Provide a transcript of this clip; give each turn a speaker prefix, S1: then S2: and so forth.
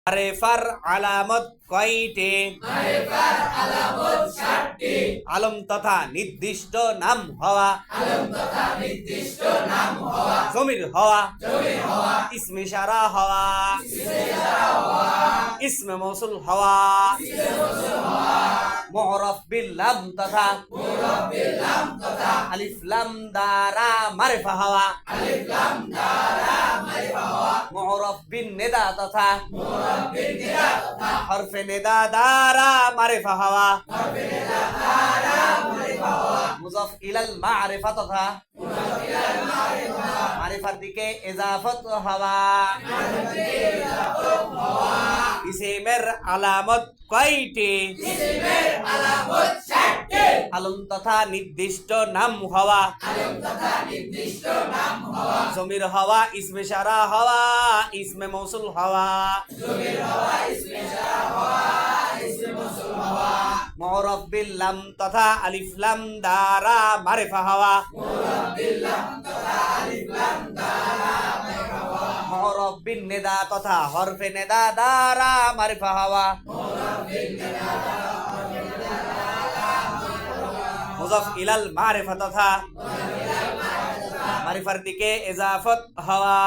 S1: মারিফার আলামত কয়টি? আলম তথা নির্দিষ্ট নাম হওয়া, জমির হওয়া, ইসমে ইশারা হওয়া, ইসমে মৌসুল হওয়া, মু'রাফ বিল লাম তথা আলিফ লাম দ্বারা মারিফা হওয়া, মু'রাফ বিন নিদা তথা হরফে নিদা দ্বারা মারিফা হওয়া, মুজাফ ইলাল মারিফা তথা মারিফার দিকে ইজাফত হওয়া। ইসমের আলামত কয়টি? আলম তথা নির্দিষ্ট নাম হওয়া, জমির হওয়া, ইসমে ইশারা হওয়া, ইসমে মৌসুল হওয়া, মু'রাফ বিল লাম তথা আলিফ লাম দ্বারা মারিফা হওয়া, মু'রাফ বিন নিদা তথা হরফে নিদা দ্বারা মারিফা হওয়া, মুজাফ ইলাল মারিফা তথা মারিফার দিকে ইজাফত হওয়া।